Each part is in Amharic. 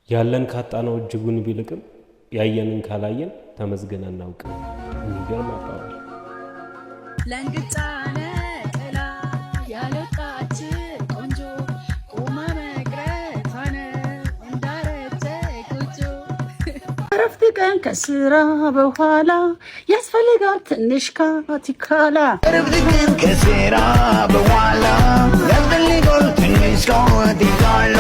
ያለን ካጣነው እጅጉን ቢልቅም ያየንን ካላየን ተመዝገን አናውቅም። የሚገርም አባባል። ለንግጫነ ጥላ ያለቃች ቆንጆ ቁማ መቅረቷን እንዳረጀ ጎጆ እረፍት ቀን ከስራ በኋላ ያስፈልጋል ትንሽ ካቲካላ። እረፍት ቀን ከስራ በኋላ ያስፈልጋል ትንሽ ካቲካላ።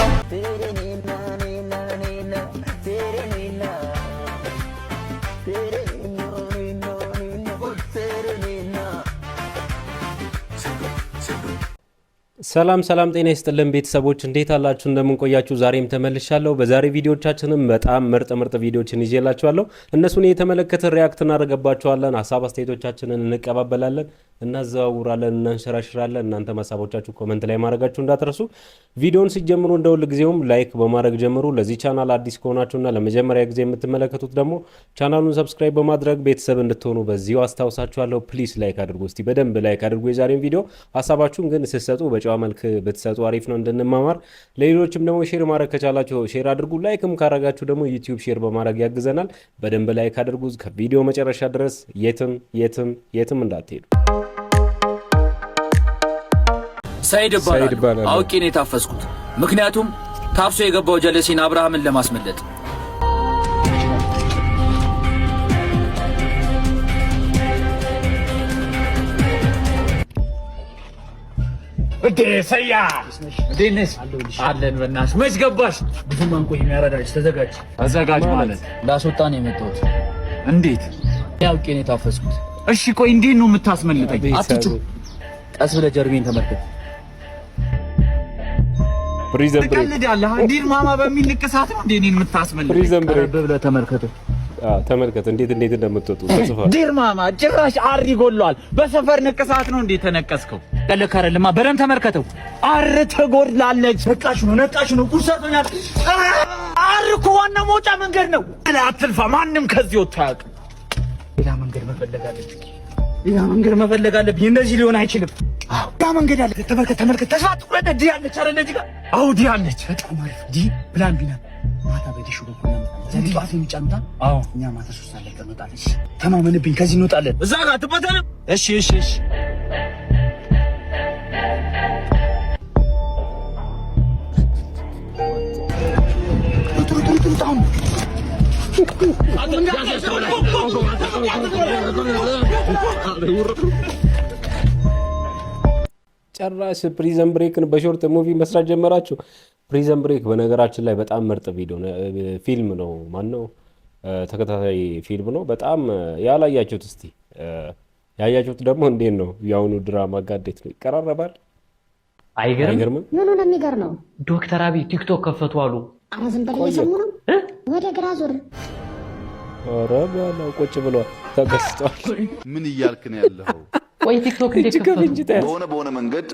ሰላም ሰላም፣ ጤና ይስጥልን ቤተሰቦች፣ እንዴት አላችሁ? እንደምንቆያችሁ ዛሬም ተመልሻለሁ። በዛሬ ቪዲዮዎቻችንም በጣም ምርጥ ቪዲዮዎችን ይዤላችኋለሁ። እነሱን እየተመለከትን ሪያክት እናደርገባቸዋለን፣ ሀሳብ አስተያየቶቻችንን እንቀባበላለን፣ እናዘዋውራለን፣ እናንሸራሽራለን። እናንተ ሀሳቦቻችሁ ኮመንት ላይ ማድረጋችሁ እንዳትረሱ። ቪዲዮውን ሲጀምሩ እንደ ሁል ጊዜውም ላይክ በማድረግ ጀምሩ። ለዚህ ቻናል አዲስ ከሆናችሁና ለመጀመሪያ ጊዜ የምትመለከቱት ደግሞ ቻናሉን ሰብስክራይብ በማድረግ ቤተሰብ እንድትሆኑ በዚሁ አስታውሳችኋለሁ። ፕሊስ ላይክ አድርጉ፣ እስቲ በደንብ ላይክ አድርጉ። የዛሬን ቪዲዮ ሀሳባችሁን ግን ስትሰጡ በጨዋ መልክ ብትሰጡ አሪፍ ነው እንድንማማር። ለሌሎችም ደግሞ ሼር ማድረግ ከቻላችሁ ሼር አድርጉ። ላይክም ካረጋችሁ ደግሞ ዩቲዩብ ሼር በማድረግ ያግዘናል። በደንብ ላይክ አድርጉ። ከቪዲዮ መጨረሻ ድረስ የትም እንዳትሄዱ። ሰይድ ይባላል። አውቄ ነው የታፈስኩት። ምክንያቱም ታፍሶ የገባው ጀለሴን አብርሃምን ለማስመለጥ። እዴ ሰያ ዴንስ አለን በእናትሽ መች ገባሽ? ብዙም አንቆይ የሚያረዳሽ ተዘጋጅ ማለት ላስወጣ ነው የመጣሁት። እንዴት አውቄ ነው የታፈስኩት? እሺ ቆይ እንዴት ነው የምታስመልጠኝ? አትጩ፣ ቀስ ብለህ ጀርቤን ተመልከት። ፕሪዝን ብሬክ ትቀልዳለህ። እንዴት ማማ በሚል ንቅሳት ነው እንዴ እኔን የምታስመልጠኝ? ፕሪዝን ብሬክ ብለህ ተመልከት እንዴት እንደምትወጡ ተጽፏል። ዲር ማማ ጭራሽ አሪ ጎሏል። በሰፈር ንቅሳት ነው እንዴ ተነቀስከው? ቀለካረልማ በደንብ ተመልከተው። አር ተጎድላለች። ነቃሽ ነው ቁርሰቶኛል። አር እኮ ዋና መውጫ መንገድ ነው። አትልፋ፣ ማንም ከዚህ ወጣ አያውቅም። ሌላ መንገድ መፈለግ አለብኝ። እንደዚህ ሊሆን አይችልም። አዎ ያ መንገድ አለ። ተመልከት። ተስፋ ትቁረጥ። ዲ አለች አይደል? እዚህ ጋር አዎ ዲ አለች። በጣም አሪፍ ዲ ፕላን ቢና ማታ በዲሹ በኩል ነው ዘንድ ጧት የሚጫኑታ። አዎ እኛ ማታ 3 ሰዓት ላይ እንወጣለን። ተማመንብኝ፣ ከዚህ እንወጣለን። እዛ ጋር አትበተንም። እሺ ጨራሽ ፕሪዝን ብሬክን በሾርት ሙቪ መስራት ጀመራችሁ። ፕሪዝን ብሬክ በነገራችን ላይ በጣም ምርጥ ፊልም ነው። ማነው ተከታታይ ፊልም ነው። በጣም ያላያችሁት እስቲ ያያችሁት ደግሞ እንዴት ነው? የአሁኑ ድራማ ጋዴት ነው። ይቀራረባል። አይገርምም? ምን ነው የሚገርመው? ዶክተር አብይ ቲክቶክ ከፈቱ አሉ። ኧረ ዝም በል እየሰሙ ነው። ወደ ግራ ዞር። ኧረ በለው ቁጭ ብሏል፣ ተገስጧል። ምን እያልክ ነው ያለኸው? ወይ ቲክቶክ እንዴት በሆነ መንገድ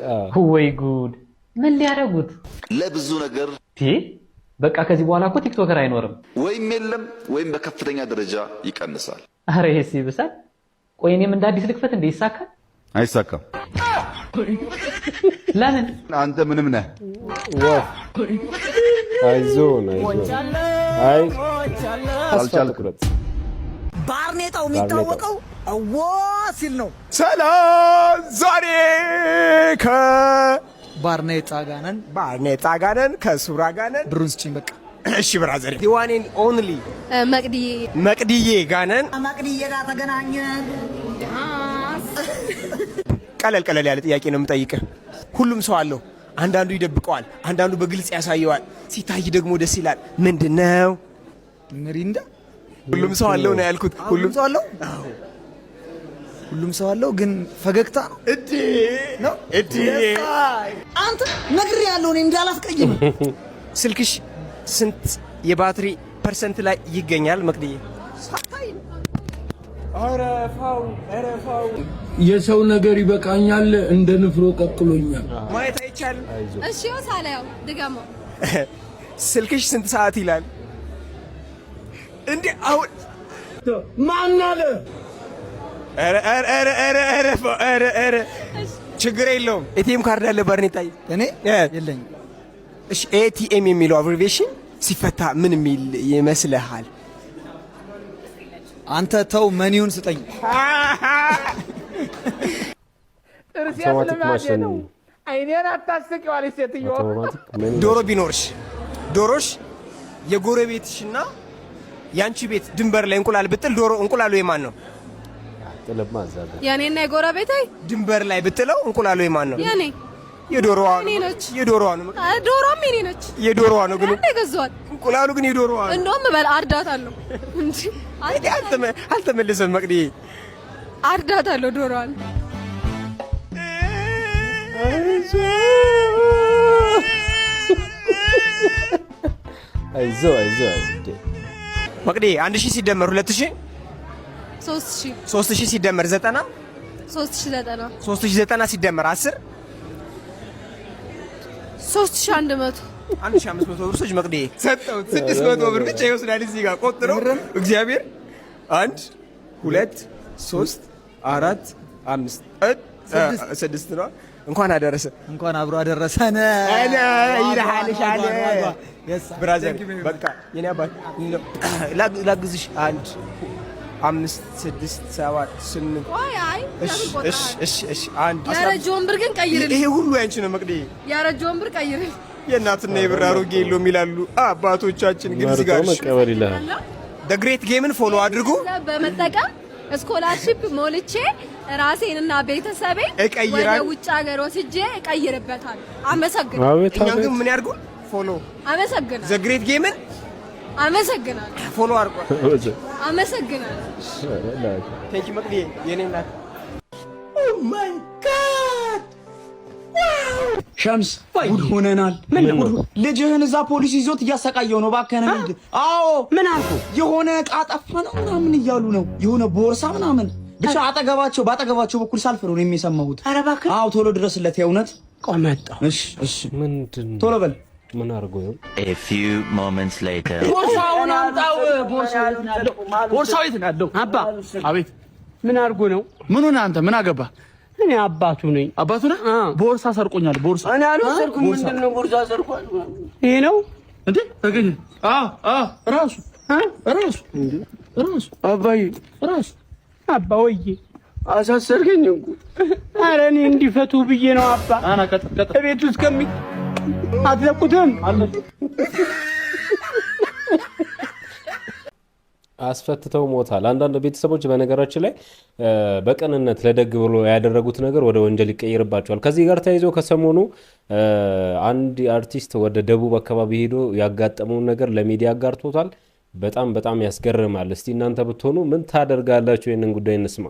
ወይ ጉድ! ምን ሊያደርጉት? ለብዙ ነገር በቃ ከዚህ በኋላ እኮ ቲክቶከር አይኖርም። ወይም የለም ወይም በከፍተኛ ደረጃ ይቀንሳል። አረ ይሄስ ይብሳል። ቆይ እኔም እንደ አዲስ ልክፈት እንደ ይሳካል? አይሳካም። ለምን? አንተ ምንም ነህ። አይዞን አልቻልኩም። ባርኔጣው የሚታወቀው አዋ ሲል ነው። ሰላም፣ ዛሬ ከባርኔጣ ጋር ነን፣ ከሱራ ጋር ነን። ብሩን ስጪኝ በቃ። እሺ ብራዘር፣ ዲዋኔን ኦንሊ መቅድዬ ጋር ነን። መቅድዬ ጋር ተገናኘን። ቀለል ያለ ጥያቄ ነው የምጠይቅህ። ሁሉም ሰው አለው። አንዳንዱ ይደብቀዋል፣ አንዳንዱ በግልጽ ያሳየዋል። ሲታይ ደግሞ ደስ ይላል። ምንድነው? ሚሪንዳ። ሁሉም ሰው አለው ነው ያልኩት። ሁሉም ሰው አለው። አዎ ሁሉም ሰው አለው፣ ግን ፈገግታ ነው። አንተ ነግሬ ያለው እኔ እንዳላስቀይም። ስልክሽ ስንት የባትሪ ፐርሰንት ላይ ይገኛል መቅድዬ? አረፋው የሰው ነገር ይበቃኛል፣ እንደ ንፍሮ ቀቅሎኛል። ማየት አይቻልም። እሺ ወሳላው ድጋማ ስልክሽ ስንት ሰዓት ይላል እንዴ? አሁን ማን አለ? ኧረ ችግር የለውም። ኤቲኤም ካርድ አለ ባርኔጣዬ? እኔ የለኝም። እሺ ኤቲኤም የሚለው አብሪቬሽን ሲፈታ ምን የሚል ይመስልሃል? አንተ ተው መኒውን ስጠኝ። አውቶማቲክ ማሽን አይኔን አታስቂው አለች ሴትዮዋ። ዶሮ ቢኖርሽ ዶሮሽ የጎረቤትሽና ያንቺ ቤት ድንበር ላይ እንቁላል ብጥል ዶሮ እንቁላሉ የማን ነው? ጥልማ አዛጋ የኔና የጎረቤቴ ድንበር ላይ ብጥለው እንቁላሉ የማን ነው? የኔ የዶሮዋ የዶሮዋ ነው። ዶሮም የኔ ነች። የዶሮዋ ነው ግን ገዟል። እንቁላሉ ግን የዶሮዋ ነው። እንደውም በል አርዳታለሁ እንጂ አልተመለሰም። መቅዲ አርዳታለሁ ዶሮዋን። አይዞ መቅዲ 1000 ሲደመር 2000 3000 3000 ሲደመር 90 3090 3090 ሲደመር 10 3100 1500 ብር መቅዲ ሰጠሁት። 600 ብር ብቻ ይወስዳል። እዚህ ጋር ቆጥረው እግዚአብሔር 1 2 3 4 5 6 ነው። እንኳን አደረሰ። እንኳን አብሮ አደረሰን። እኔ ይልሃልሻል ብራዘር። በቃ የኔ አባት ላግዝሽ 1 5 6 7 8 እሺ አንድ ያረጀውን ብር ግን ቀይርልኝ። ይሄ ሁሉ ያንቺ ነው መቅዲ። ያረጀውን ብር ቀይርልኝ። የእናትና የብር አሮጌ የለውም ይላሉ አባቶቻችን። ግን እዚህ ጋር መቀበል ይላል። ደ ግሬት ጌምን ፎሎ አድርጉ በመጠቀም ስኮላርሺፕ ሞልቼ ራሴንና ቤተሰቤን ወደ ውጭ ሀገር ወስጄ እቀይርበታለሁ። አመሰግናለሁ። እኛ ግን ምን ያድርጉ? ፎሎ። አመሰግናለሁ። ዘ ግሬት ጌምን አመሰግናለሁ። ፎሎ አድርጉ። አመሰግናለሁ። ቴንኪ መቅዲ የኔ እናት። ኦ ማይ ጋድ ሸምስ ጉድ ሆነናል። ምን ልጅህን እዛ ፖሊስ ይዞት እያሰቃየው ነው። እባክህን እንሂድ። አዎ ምን አልኩ? የሆነ ዕቃ ጠፋ ነው ምናምን እያሉ ነው። የሆነ ቦርሳ ምናምን ብቻ ባጠገባቸው በኩል ሳልፍ ነው የሚሰማሁት። ኧረ እባክህ አዎ ቶሎ ድረስለት። የእውነት ቆመጣው። እሺ ምንድን ቶሎ በል። ምን አድርጎ ነው? A few moments later ቦርሳውን አምጣው። ቦርሳው የት ነው ያለው? አባ አቤት። ምን አድርጎ ነው? ምኑን? አንተ ምን አገባ? እኔ አባቱ ነኝ። አባቱ ነህ? ቦርሳ ሰርቆኛል። ቦርሳ እኔ አልወሰድኩም። ምንድነው ቦርሳ ሰርቋል? ይሄ ነው እንዴ? ተገኘ? ራሱ አባዬ ራሱ አባ ወዬ አሳሰርከኝ እኮ። ኧረ እኔ እንዲፈቱ ብዬ ነው አባ። አና ቀጥ ቤት ውስጥ አትለቁትም አለ። አስፈትተው ሞታል። አንዳንድ ቤተሰቦች በነገራችን ላይ በቅንነት ለደግ ብሎ ያደረጉት ነገር ወደ ወንጀል ይቀየርባቸዋል። ከዚህ ጋር ተያይዞ ከሰሞኑ አንድ አርቲስት ወደ ደቡብ አካባቢ ሄዶ ያጋጠመውን ነገር ለሚዲያ አጋርቶታል። በጣም ያስገርማል። እስቲ እናንተ ብትሆኑ ምን ታደርጋላችሁ? ይህንን ጉዳይ እንስማ።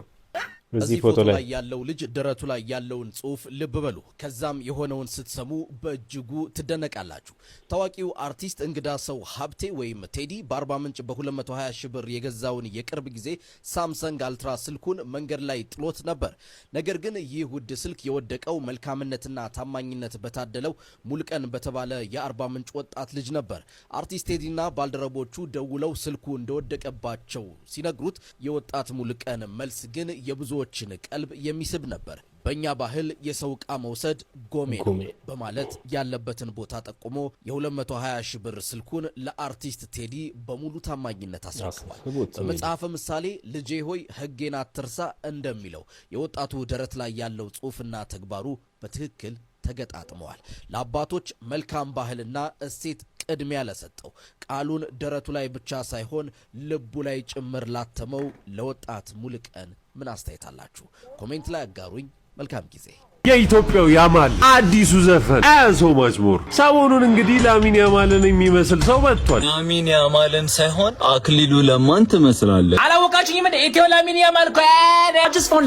እዚህ ፎቶ ላይ ያለው ልጅ ደረቱ ላይ ያለውን ጽሑፍ ልብ በሉ። ከዛም የሆነውን ስትሰሙ በእጅጉ ትደነቃላችሁ። ታዋቂው አርቲስት እንግዳ ሰው ሀብቴ ወይም ቴዲ በአርባ ምንጭ በ220 ሺህ ብር የገዛውን የቅርብ ጊዜ ሳምሰንግ አልትራ ስልኩን መንገድ ላይ ጥሎት ነበር። ነገር ግን ይህ ውድ ስልክ የወደቀው መልካምነትና ታማኝነት በታደለው ሙልቀን በተባለ የአርባ ምንጭ ወጣት ልጅ ነበር። አርቲስት ቴዲና ባልደረቦቹ ደውለው ስልኩ እንደወደቀባቸው ሲነግሩት የወጣት ሙልቀን መልስ ግን የብዙ ችን ቀልብ የሚስብ ነበር። በእኛ ባህል የሰው ዕቃ መውሰድ ጎሜ ነው በማለት ያለበትን ቦታ ጠቁሞ የ220 ሺህ ብር ስልኩን ለአርቲስት ቴዲ በሙሉ ታማኝነት አስረክቧል። በመጽሐፈ ምሳሌ ልጄ ሆይ ሕጌን አትርሳ እንደሚለው የወጣቱ ደረት ላይ ያለው ጽሑፍና ተግባሩ በትክክል ተገጣጥመዋል። ለአባቶች መልካም ባህልና እሴት ቅድሚያ ለሰጠው ቃሉን ደረቱ ላይ ብቻ ሳይሆን ልቡ ላይ ጭምር ላተመው ለወጣት ሙልቀን ምን አስተያየት አላችሁ? ኮሜንት ላይ አጋሩኝ። መልካም ጊዜ። የኢትዮጵያው ያማል አዲሱ ዘፈን አያሶ ማጭሞር ሰሞኑን እንግዲህ ላሚን ያማልን የሚመስል ሰው መጥቷል። ላሚን ያማልን ሳይሆን አክሊሉ ለማን ትመስላለህ? አላወቃችሁኝም እንዴ? ኢትዮ ላሚን ያማል ኳ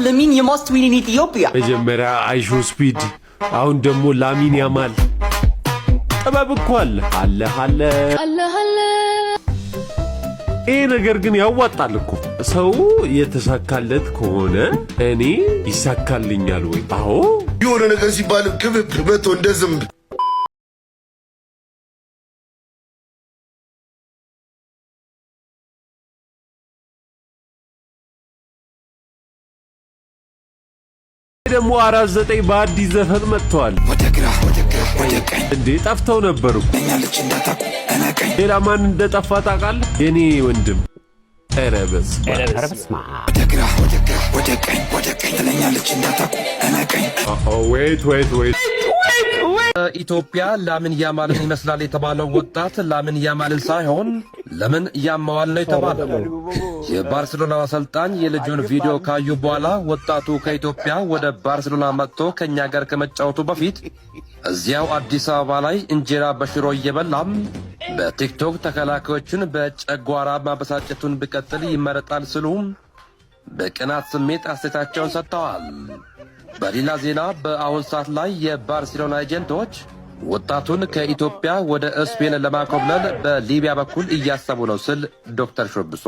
ለሚን የሞስት ዊን ኢን ኢትዮጵያ። መጀመሪያ አይሾ ስፒድ፣ አሁን ደግሞ ላሚን ያማል። ጥበብ እኮ አለ። ይህ ነገር ግን ያዋጣል እኮ። ሰው የተሳካለት ከሆነ እኔ ይሳካልኛል ወይ? አዎ የሆነ ነገር ሲባል ክብብ መቶ እንደ ዝንብ ደግሞ 49 በአዲስ ዘፈን መጥተዋል። ወደ ግራ ወደ ቀኝ እንዴ ጠፍተው ነበሩ። ትለኛለች እንዳታቁ እነቀኝ ሌላ ማን እንደጠፋ ታውቃለህ? የኔ ወንድም ኧረ በስመ አብ። ወደ ግራ ወደ ቀኝ ትለኛለች እንዳታቁ እነቀኝ ዌይት ኢትዮጵያ ላሚን ያማልን ይመስላል የተባለው ወጣት ላሚን ያማልን ሳይሆን ለምን ያማዋል ነው የተባለው። የባርሴሎናው አሰልጣኝ የልጁን ቪዲዮ ካዩ በኋላ ወጣቱ ከኢትዮጵያ ወደ ባርሴሎና መጥቶ ከኛ ጋር ከመጫወቱ በፊት እዚያው አዲስ አበባ ላይ እንጀራ በሽሮ እየበላም በቲክቶክ ተከላካዮችን በጨጓራ ማበሳጨቱን ቢቀጥል ይመረጣል ሲሉ በቅናት ስሜት አስተያየታቸውን ሰጥተዋል። በሌላ ዜና በአሁን ሰዓት ላይ የባርሴሎና ኤጀንቶች ወጣቱን ከኢትዮጵያ ወደ ስፔን ለማኮብለል በሊቢያ በኩል እያሰቡ ነው ሲል ዶክተር ሾብሶ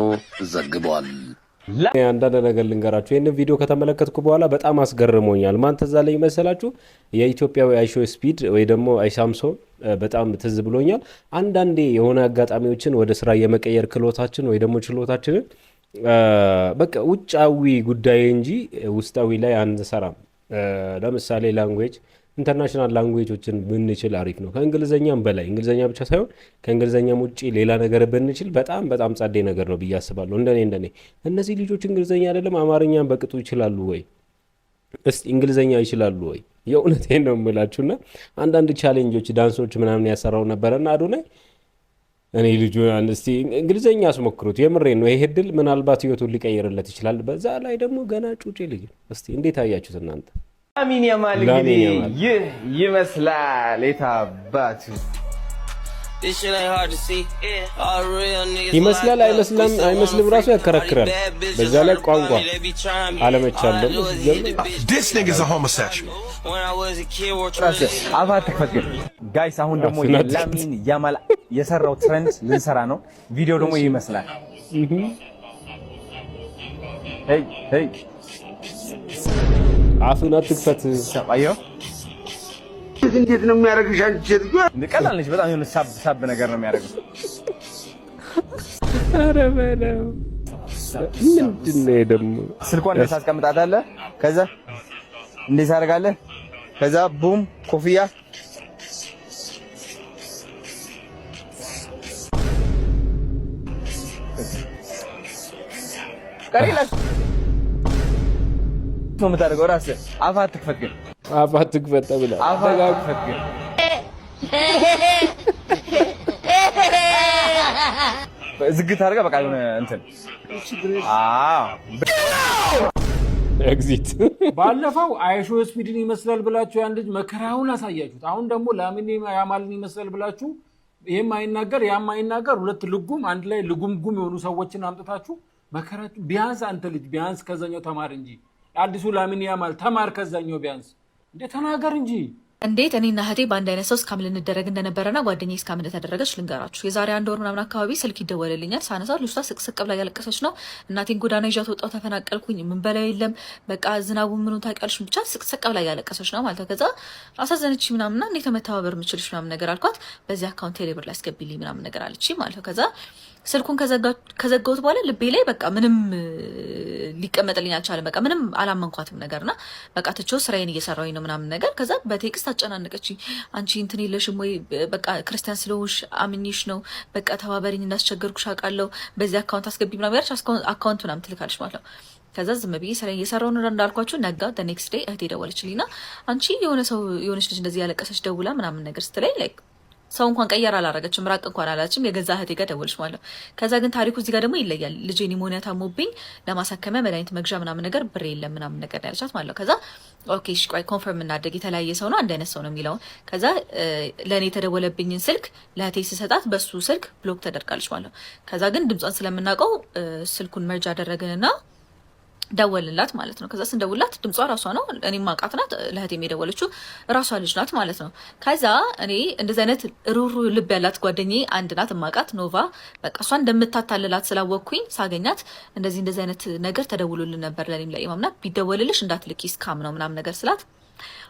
ዘግቧል። አንዳንድ ነገር ልንገራችሁ። ይህንን ቪዲዮ ከተመለከትኩ በኋላ በጣም አስገርሞኛል። ማን ትዝ አለኝ መሰላችሁ? የኢትዮጵያዊ አይሾ ስፒድ ወይ ደግሞ አይሳምሶን በጣም ትዝ ብሎኛል። አንዳንዴ የሆነ አጋጣሚዎችን ወደ ስራ የመቀየር ክህሎታችን ወይ ደግሞ ችሎታችንን በቃ ውጫዊ ጉዳይ እንጂ ውስጣዊ ላይ አንሰራም። ለምሳሌ ላንጉዌጅ ኢንተርናሽናል ላንጉዌጆችን ብንችል አሪፍ ነው። ከእንግሊዘኛም በላይ እንግሊዘኛ ብቻ ሳይሆን ከእንግሊዘኛም ውጪ ሌላ ነገር ብንችል በጣም ጸዴ ነገር ነው ብዬ አስባለሁ። እንደኔ እነዚህ ልጆች እንግሊዘኛ አይደለም አማርኛም በቅጡ ይችላሉ ወይ? እስቲ እንግሊዘኛ ይችላሉ ወይ? የእውነቴን ነው የምላችሁና አንዳንድ ቻሌንጆች ዳንሶች ምናምን ያሰራው ነበረና አዶናይ እኔ ልጁ እስቲ እንግሊዘኛ አስሞክሩት። የምሬን ነው። ይሄ እድል ምናልባት ህይወቱን ሊቀይርለት ይችላል። በዛ ላይ ደግሞ ገና ጩጬ ልጅ። እስቲ እንዴት አያችሁት እናንተ? ላሚን ያማል እንግዲህ ይህ ይመስላል የታባቱ ይመስላል አይመስልም ራሱ ያከራክራል። በዛ ላይ ቋንቋ አለመቻለም አባት ተፈቅድ ጋይስ። አሁን ደግሞ የላሚን ያማል የሰራው ትሬንድ ልንሰራ ነው። ቪዲዮ ደግሞ ይመስላል ሄይ አፉን አትክፈት። አየው እንዴት ነው የሚያደርግሽ? አንቺ ቀላል ነች በጣም የሆነ ሳብ ነገር ነው የሚያደርገው። ኧረ በለው ምንድን ነው ደግሞ? ስልኳን እንደዚህ ታስቀምጣታለህ። ከዛ እንደዚህ ታደርጋለህ። ከዛ ቡም ኮፍያ ቀሪላሽ ነው የምታደርገው። ራስህ አፍህ አትክፈት ግን አፍህ አትክፈት ተብለህ አፍህ አትክፈት ግን ዝግት አድርገህ በቃ የሆነ እንትን ኤግዚት። ባለፈው አይሾ ስፒድን ይመስላል ብላችሁ ያን ልጅ መከራውን አሳያችሁት። አሁን ደግሞ ላሚን ያማልን ይመስላል ብላችሁ ይሄም አይናገር ያም አይናገር ሁለት ልጉም አንድ ላይ ልጉምጉም የሆኑ ሰዎችን አምጥታችሁ መከራችሁ። ቢያንስ አንተ ልጅ ቢያንስ ከዛኛው ተማር እንጂ አዲሱ ላሚን ያማል ተማር ከዛኛው ቢያንስ እንደ ተናገር እንጂ። እንዴት እኔና እህቴ በአንድ አይነት ሰው እስካም ልንደረግ እንደነበረና ጓደኛዬ እስካም እንደተደረገች ልንገራችሁ። የዛሬ 1 ወር ምናምን አካባቢ ስልክ ይደወልልኛል። ሳነሳው ልጅቷ ስቅስቅ ብላ ያለቀሰች ነው። እናቴን ጎዳና ይዣት ወጣሁ፣ ተፈናቀልኩኝ፣ ምን በላይ የለም በቃ ዝናቡ ምኑ ታውቂያለሽ፣ ብቻ ስቅስቅ ብላ ያለቀሰች ነው ማለት ነው። ከዛ አሳዘነች ምናምንና እንዴት መተባበር የምችልሽ ምናምን ነገር አልኳት። በዚህ አካውንት ቴሌብር ላይ አስገቢልኝ ምናምን ነገር አለች ማለት ነው። ከዛ ስልኩን ከዘጋሁት በኋላ ልቤ ላይ በቃ ምንም ሊቀመጥልኝ አልቻለም። በቃ ምንም አላመንኳትም ነገርና በቃ ትቼው ስራዬን እየሰራሁኝ ነው ምናምን ነገር። ከዛ በቴክስት አጨናነቀችኝ። አንቺ እንትን የለሽም ወይ በቃ ክርስቲያን ስለሆንሽ አምኜሽ ነው በቃ ተባበሪኝ፣ እንዳስቸገርኩሽ አውቃለሁ፣ በዚህ አካውንት አስገቢ ምናምን ያለች አካውንት ምናምን ትልካለች ማለት ነው። ከዛ ዝም ብዬ ስራዬን እየሰራሁ ነው እንዳልኳችሁ። ነጋ ኔክስት ዴይ እህቴ ደወለችልኝና አንቺ የሆነች ልጅ እንደዚህ ያለቀሰች ደውላ ምናምን ነገር ስትለኝ ላይክ ሰው እንኳን ቀየር አላረገችም፣ ራቅ እንኳን አላችም። የገዛ እህቴ ጋር ደወለች ማለት ነው። ከዛ ግን ታሪኩ እዚህ ጋር ደግሞ ይለያል። ልጄ ኒሞኒያ ታሞብኝ ለማሳከሚያ መድኃኒት መግዣ ምናምን ነገር ብር የለም ምናምን ነገር ያለቻት ማለት ነው። ከዛ ኦኬ እሺ ቆይ ኮንፈርም እናደርግ፣ የተለያየ ሰው ነው አንድ አይነት ሰው ነው የሚለውን። ከዛ ለእኔ የተደወለብኝን ስልክ ለእህቴ ስሰጣት በሱ ስልክ ብሎክ ተደርጋለች ማለት ነው። ከዛ ግን ድምጿን ስለምናውቀው ስልኩን መርጃ አደረግንና ደወልላት ማለት ነው። ከዛ ስንደውላት ድምጿ ራሷ ነው፣ እኔም ማውቃት ናት፣ ለእህቴም የደወለችው ራሷ ልጅ ናት ማለት ነው። ከዛ እኔ እንደዚህ አይነት ሩሩ ልብ ያላት ጓደኛዬ አንድ ናት ማውቃት ኖቫ፣ በቃ እሷ እንደምታታልላት ስላወቅኩኝ ሳገኛት እንደዚህ አይነት ነገር ተደውሎልን ነበር ለኔም ለኢማምና ቢደወልልሽ እንዳትልኪ ስካም ነው ምናምን ነገር ስላት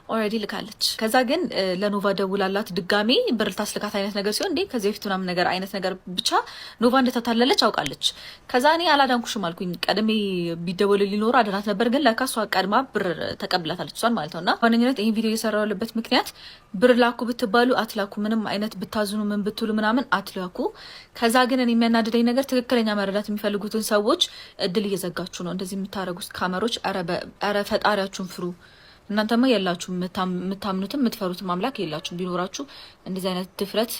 ኦልሬዲ ልካለች። ከዛ ግን ለኖቫ ደውላላት ድጋሜ ብር ታስልካት አይነት ነገር ሲሆን እንዴ ከዚህ በፊት ምናምን ነገር አይነት ነገር ብቻ ኖቫ እንደተታለለች አውቃለች። ከዛ እኔ አላዳንኩሽም አልኩኝ። ቀድሜ ቢደወል ሊኖር አድናት ነበር፣ ግን ለካ እሷ ቀድማ ብር ተቀብላታለች እሷን ማለት ነውና ዋነኛነት ይሄን ቪዲዮ እየሰራሁ ያለበት ምክንያት ብር ላኩ ብትባሉ አትላኩ፣ ምንም አይነት ብታዝኑ ምን ብትሉ ምናምን አትላኩ። ከዛ ግን እኔ የሚያናድደኝ ነገር ትክክለኛ መረዳት የሚፈልጉትን ሰዎች እድል እየዘጋችሁ ነው እንደዚህ የምታረጉት ካሜሮች። ኧረ ፈጣሪያችሁን ፍሩ። እናንተማ የላችሁ የምታምኑትም የምትፈሩትም አምላክ የላችሁ። ቢኖራችሁ እንደዚህ አይነት ድፍረት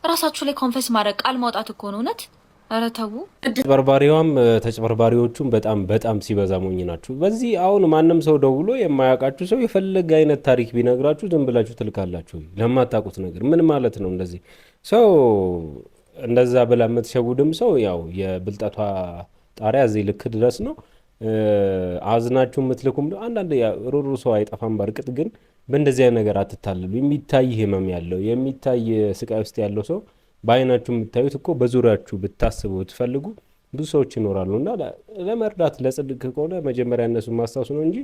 ራሳችሁ ላይ ኮንፌስ ማድረግ ቃል ማውጣት እኮ ነው እውነት። ኧረ ተው። ተጭበርባሪዋም ተጭበርባሪዎቹም በጣም ሲበዛ ሞኝ ናችሁ። በዚህ አሁን ማንም ሰው ደውሎ የማያውቃችሁ ሰው የፈለገ አይነት ታሪክ ቢነግራችሁ ዝም ብላችሁ ትልካላችሁ ለማታውቁት ነገር። ምን ማለት ነው? እንደዚህ ሰው እንደዛ ብላ የምትሸውድም ሰው ያው የብልጠቷ ጣሪያ እዚህ ልክ ድረስ ነው። አዝናችሁ የምትልኩም አንዳንድ ሩሩ ሰው አይጠፋም። በርቅጥ ግን በእንደዚህ አይነት ነገር አትታለሉ። የሚታይ ህመም ያለው የሚታይ ስቃይ ውስጥ ያለው ሰው በአይናችሁ የምታዩት እኮ በዙሪያችሁ ብታስቡ ትፈልጉ ብዙ ሰዎች ይኖራሉ። እና ለመርዳት ለጽድቅ ከሆነ መጀመሪያ እነሱ ማስታወስ ነው እንጂ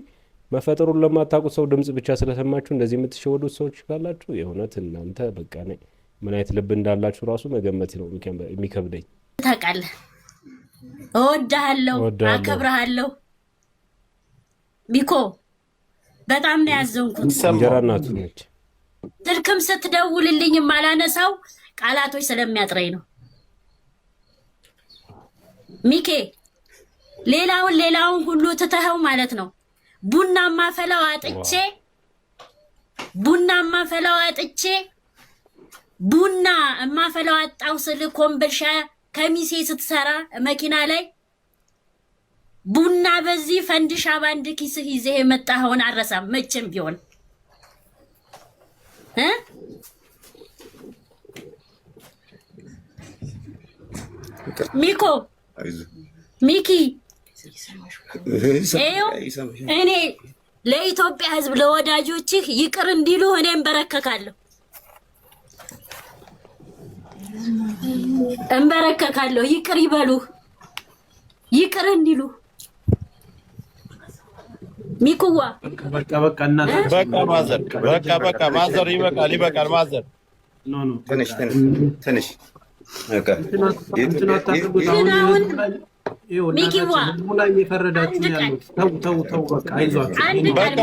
መፈጠሩን ለማታውቁት ሰው ድምጽ ብቻ ስለሰማችሁ እንደዚህ የምትሸወዱት ሰዎች ካላችሁ የእውነት እናንተ በቃ ምን አይነት ልብ እንዳላችሁ ራሱ መገመት ነው የሚከብደኝ። ታውቃለህ፣ እወድሃለሁ፣ አከብርሃለሁ። ቢኮ በጣም ነው ያዘንኩት። እንጀራ እናቱ ነች። ስልክም ስትደውልልኝ ማላነሳው ቃላቶች ስለሚያጥረኝ ነው። ሚኬ ሌላውን ሁሉ ትተኸው ማለት ነው። ቡናማ ፈላው አጥቼ ቡና እማፈላው አጣው ስል ኮምቦልቻ ከሚሴ ስትሰራ መኪና ላይ ቡና በዚህ ፈንድሻ ባንድ ኪስህ ይዘህ የመጣኸውን አረሳም መቼም ቢሆን ሚኪ እኔ ለኢትዮጵያ ሕዝብ ለወዳጆችህ ይቅር እንዲሉ እኔ እንበረከካለሁ። ይቅር ይበሉህ፣ ይቅር እንዲሉ ሚኩዋ በቃ ማዘር ይበቃል ማዘር ትንሽ ሚኪዋ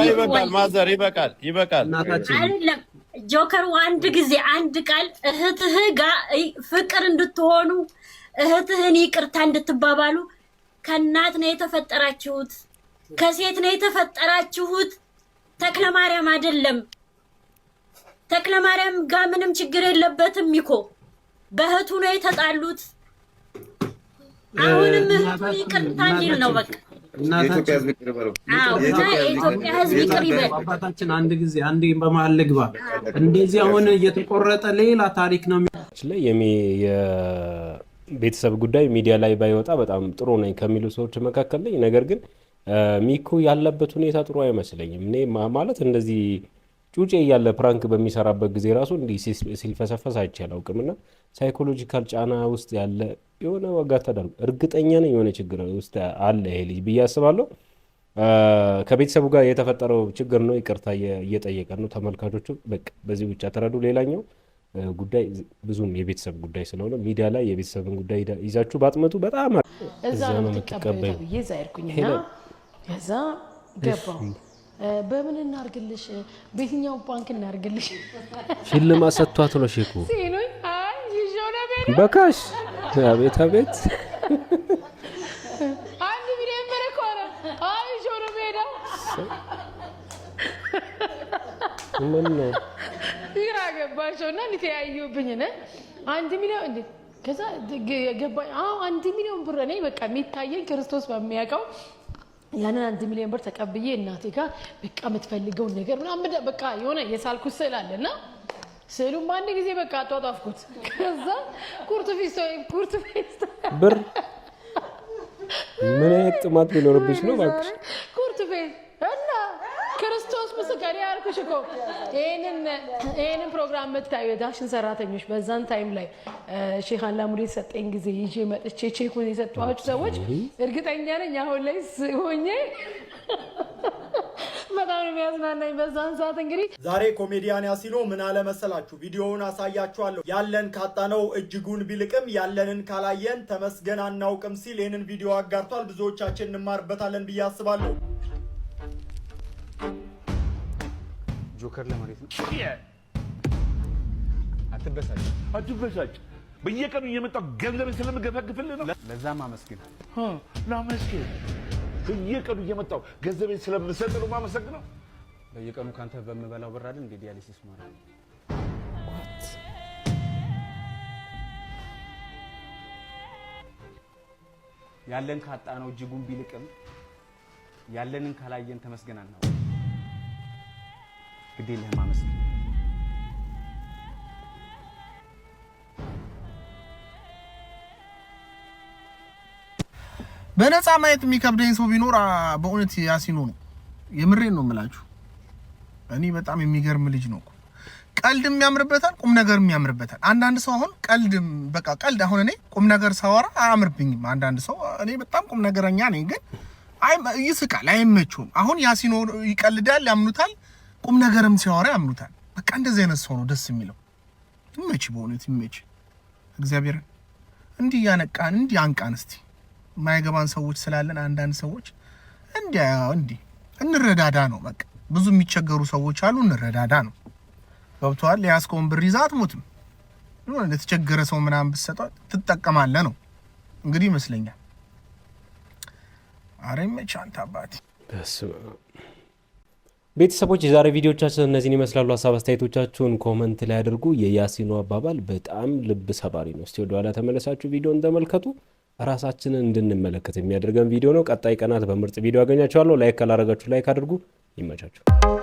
ይበቃል ማዘር ይበቃል። አይደለም ጆከር አንድ ቃል እህትህ ጋር ፍቅር እንድትሆኑ እህትህን ይቅርታ እንድትባባሉ። ከእናት ነው የተፈጠራችሁት፣ ከሴት ነው የተፈጠራችሁት። ተክለማርያም አይደለም። ተክለማርያም ጋር ምንም ችግር የለበትም እኮ በእህቱ ነው የተጣሉት። አሁንም እህቱ ይቅርታ እንዲል ነው በቃ። የኢትዮጵያ ሕዝብ ይቅር ይበል። አባታችን አንድ በመሀል ልግባ። እንደዚህ አሁን እየተቆረጠ ሌላ ታሪክ ነው ላይ የቤተሰብ ጉዳይ ሚዲያ ላይ ባይወጣ በጣም ጥሩ ነኝ ከሚሉ ሰዎች መካከል ነኝ። ነገር ግን ሚኩ ያለበት ሁኔታ ጥሩ አይመስለኝም። እኔ ማለት እንደዚህ ጩጬ እያለ ፕራንክ በሚሰራበት ጊዜ ራሱ እንዲህ ሲልፈሰፈስ አይቼ አላውቅምና ሳይኮሎጂካል ጫና ውስጥ ያለ የሆነ ዋጋ ተደርጎ እርግጠኛ ነኝ የሆነ ችግር ውስጥ አለ ይሄ ልጅ ብዬ አስባለሁ። ከቤተሰቡ ጋር የተፈጠረው ችግር ነው፣ ይቅርታ እየጠየቀ ነው። ተመልካቾቹ በቃ በዚህ ብቻ ተረዱ። ሌላኛው ጉዳይ ብዙም የቤተሰብ ጉዳይ ስለሆነ ሚዲያ ላይ የቤተሰብን ጉዳይ ይዛችሁ ባጥመጡ በጣም እዛ ነው የምትቀበዩ። ከዛ ገባሁ። በምን እናርግልሽ? በየትኛው ባንክ እናርግልሽ? ሽልማት ሰጥቷት ነው ሼኩ ሲሉኝ አይ ይጆና በካሽ አቤት 1 ሚሊዮን ብር እኮ ነው። አይ ይጆና ሜዳ ምን ነው ግራ ገባቸውና እንተያዩብኝ ነው 1 ሚሊዮን እንዴ። ከዛ ገባኝ። 1 ሚሊዮን ብር እኔ በቃ የሚታየኝ ክርስቶስ በሚያውቀው ያንን 1 ሚሊዮን ብር ተቀብዬ እናቴ ጋር በቃ የምትፈልገውን ነገር ምናምን በቃ የሆነ የሳልኩት ስዕል አለና ስዕሉም አንድ ጊዜ በቃ አጧጧፍኩት። ከዛ ኩርት ፊስ ብር ምን አይነት ጥማት ቢኖርብሽ ነው እባክሽ? ኩርት ፊስ እና ክርስቶስ ምስክር ያልኩሽ እኮ ይሄንን ፕሮግራም የምታዩ የዳሽን ሰራተኞች በዛን ታይም ላይ ሼክ አላሙዲ ሰጠኝ ጊዜ ይዤ መጥቼ ቼኩን የሰጧችሁ ሰዎች እርግጠኛ ነኝ አሁን ላይ ሆኜ በጣም ነው የሚያዝናናኝ በዛን ሰዓት። እንግዲህ ዛሬ ኮሜዲያን ያሲኖ ምን አለ መሰላችሁ? ቪዲዮውን አሳያችኋለሁ። ያለን ካጣነው እጅጉን ቢልቅም ያለንን ካላየን ተመስገን አናውቅም ሲል ይህንን ቪዲዮ አጋርቷል። ብዙዎቻችን እንማርበታለን ብዬ አስባለሁ። ጆከር ለማለት ነው። አትበሳጭ። በየቀኑ እየመጣሁ ገንዘብን ስለምገፈግፍልህ ነው። ለዛም አመስግን። ላመስግን። በየቀኑ እየመጣሁ ገንዘብን ስለምሰጥ ነው የማመሰግነው። በየቀኑ ካንተ በምበላው ብር አይደል እንዴ ዲያሊሲስ ማለት ያለን ካጣ ነው እጅጉን ቢልቅም ያለንን ካላየን ተመስገን አናውቅም። ግድ የለህም አመስግን። በነፃ ማየት የሚከብደኝ ሰው ቢኖር በእውነት ያሲኖ ነው። የምሬን ነው የምላችሁ። እኔ በጣም የሚገርም ልጅ ነው። ቀልድም ያምርበታል፣ ቁም ነገርም ያምርበታል። አንዳንድ ሰው አሁን ቀልድም በቃ ቀልድ አሁን እኔ ቁም ነገር ሳወራ አያምርብኝም። አንዳንድ ሰው እኔ በጣም ቁም ነገረኛ ነኝ፣ ግን ይስቃል፣ አይመቹም። አሁን ያሲኖ ይቀልዳል፣ ያምኑታል፣ ቁም ነገርም ሲያወራ ያምኑታል። በቃ እንደዚህ አይነት ሰው ነው ደስ የሚለው። ይመች፣ በእውነት ይመች። እግዚአብሔር እንዲህ ያነቃን እንዲህ አንቃን እስቲ ማይገባን ሰዎች ስላለን አንዳንድ ሰዎች እንዲህ እንረዳዳ ነው። በቃ ብዙ የሚቸገሩ ሰዎች አሉ፣ እንረዳዳ ነው። ገብቶሃል? ያስቆም ብር ይዛ አትሞትም። ለተቸገረ ሰው ምናምን ብትሰጠው ትጠቀማለህ ነው እንግዲህ ይመስለኛል። አሬም ቻንታ አባቴ ቤተሰቦች የዛሬ ቪዲዮቻችን እነዚህን ይመስላሉ። ሀሳብ አስተያየቶቻችሁን ኮመንት ላይ አድርጉ። የያሲኖ አባባል በጣም ልብ ሰባሪ ነው። እስቲ ወደ ኋላ ተመለሳችሁ ቪዲዮን ተመልከቱ። ራሳችንን እንድንመለከት የሚያደርገን ቪዲዮ ነው። ቀጣይ ቀናት በምርጥ ቪዲዮ አገኛችኋለሁ። ላይክ ካላረጋችሁ ላይክ አድርጉ። ይመቻችሁ።